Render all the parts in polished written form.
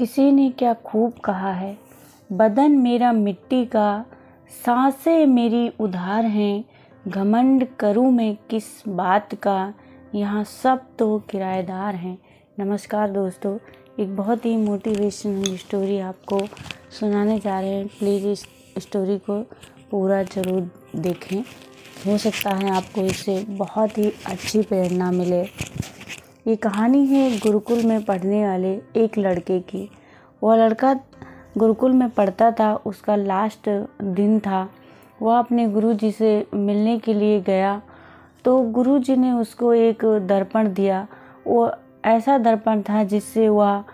किसी ने क्या खूब कहा है, बदन मेरा मिट्टी का, सांसें मेरी उधार हैं। घमंड करूं मैं किस बात का, यहाँ सब तो किराएदार हैं। नमस्कार दोस्तों, एक बहुत ही मोटिवेशनल स्टोरी आपको सुनाने जा रहे हैं। प्लीज़ इस स्टोरी को पूरा ज़रूर देखें। हो सकता है आपको इससे बहुत ही अच्छी प्रेरणा मिले। ये कहानी है गुरुकुल में पढ़ने वाले एक लड़के की। वह लड़का गुरुकुल में पढ़ता था, उसका लास्ट दिन था। वह अपने गुरुजी से मिलने के लिए गया तो गुरुजी ने उसको एक दर्पण दिया। वो ऐसा दर्पण था जिससे वह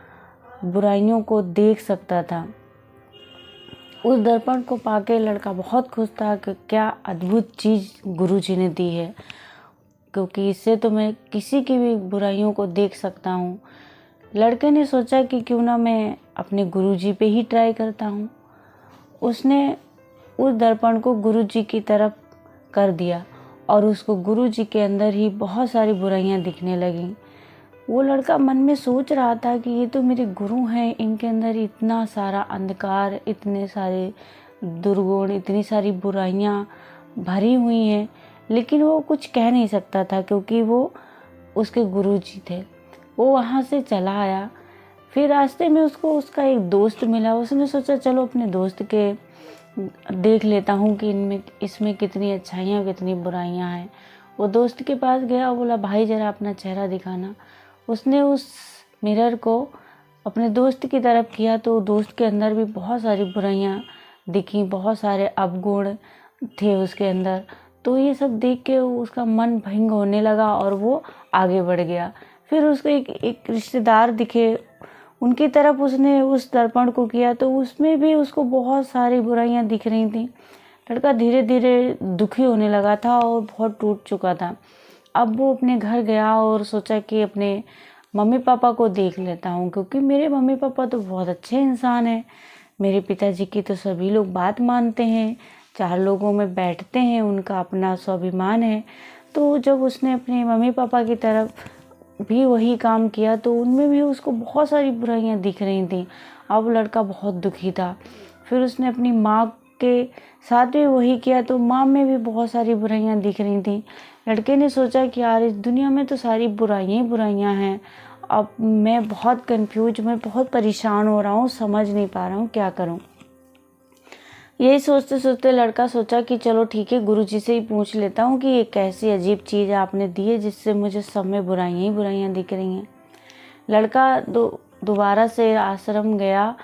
बुराइयों को देख सकता था। उस दर्पण को पाके लड़का बहुत खुश था कि क्या अद्भुत चीज़ गुरुजी ने दी है, क्योंकि इससे तो मैं किसी की भी बुराइयों को देख सकता हूँ। लड़के ने सोचा कि क्यों ना मैं अपने गुरुजी पे ही ट्राई करता हूँ। उसने उस दर्पण को गुरुजी की तरफ कर दिया और उसको गुरुजी के अंदर ही बहुत सारी बुराइयाँ दिखने लगीं। वो लड़का मन में सोच रहा था कि ये तो मेरे गुरु हैं, इनके अंदर इतना सारा अंधकार, इतने सारे दुर्गुण, इतनी सारी बुराइयाँ भरी हुई हैं, लेकिन वो कुछ कह नहीं सकता था क्योंकि वो उसके गुरुजी थे। वो वहाँ से चला आया। फिर रास्ते में उसको उसका एक दोस्त मिला। उसने सोचा चलो अपने दोस्त के देख लेता हूँ कि इसमें कितनी अच्छाइयाँ कितनी बुराइयाँ हैं। वो दोस्त के पास गया और बोला, भाई ज़रा अपना चेहरा दिखाना। उसने उस मिरर को अपने दोस्त की तरफ किया तो दोस्त के अंदर भी बहुत सारी बुराइयाँ दिखी, बहुत सारे अवगुण थे उसके अंदर। तो ये सब देख के उसका मन भंग होने लगा और वो आगे बढ़ गया। फिर उसको एक रिश्तेदार दिखे, उनकी तरफ उसने उस दर्पण को किया तो उसमें भी उसको बहुत सारी बुराइयां दिख रही थी। लड़का धीरे धीरे दुखी होने लगा था और बहुत टूट चुका था। अब वो अपने घर गया और सोचा कि अपने मम्मी पापा को देख लेता हूँ, क्योंकि मेरे मम्मी पापा तो बहुत अच्छे इंसान हैं। मेरे पिताजी की तो सभी लोग बात मानते हैं, 4 लोगों में बैठते हैं, उनका अपना स्वाभिमान है। तो जब उसने अपने मम्मी पापा की तरफ भी वही काम किया तो उनमें भी उसको बहुत सारी बुराइयां दिख रही थी। अब लड़का बहुत दुखी था। फिर उसने अपनी माँ के साथ भी वही किया तो माँ में भी बहुत सारी बुराइयां दिख रही थी। लड़के ने सोचा कि यार इस दुनिया में तो सारी बुराइयां ही बुराइयां हैं। अब मैं बहुत कंफ्यूज, मैं बहुत परेशान हो रहा हूँ, समझ नहीं पा रहा हूँ क्या करूँ। यही सोचते सोचते लड़का सोचा कि चलो ठीक है, गुरुजी से ही पूछ लेता हूँ कि ये कैसी अजीब चीज़ आपने दी है जिससे मुझे सब में बुराइयाँ ही बुराइयाँ दिख रही हैं। लड़का दोबारा से आश्रम गया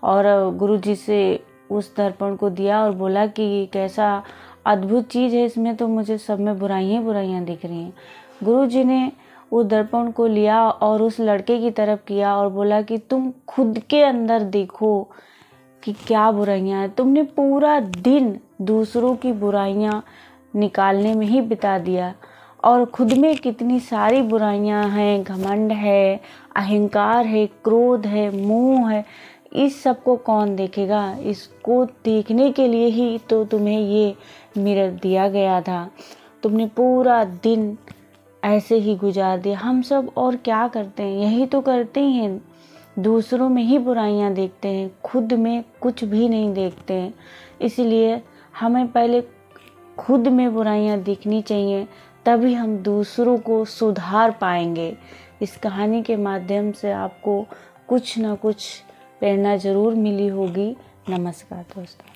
और गुरुजी से उस दर्पण को दिया और बोला कि ये कैसा अद्भुत चीज़ है, इसमें तो मुझे सब में बुराइयाँ ही बुराइयाँ दिख रही हैं। गुरुजी ने उस दर्पण को लिया और उस लड़के की तरफ किया और बोला कि तुम खुद के अंदर देखो कि क्या बुराइयां हैं। तुमने पूरा दिन दूसरों की बुराइयां निकालने में ही बिता दिया और खुद में कितनी सारी बुराइयां हैं। घमंड है, अहंकार है, क्रोध है, मोह है। इस सब को कौन देखेगा? इसको देखने के लिए ही तो तुम्हें ये मिरर दिया गया था। तुमने पूरा दिन ऐसे ही गुजार दिया। हम सब और क्या करते हैं? यही तो करते ही हैं, दूसरों में ही बुराइयां देखते हैं, खुद में कुछ भी नहीं देखते हैं। इसलिए हमें पहले खुद में बुराइयां दिखनी चाहिए, तभी हम दूसरों को सुधार पाएंगे। इस कहानी के माध्यम से आपको कुछ ना कुछ प्रेरणा ज़रूर मिली होगी। नमस्कार दोस्तों।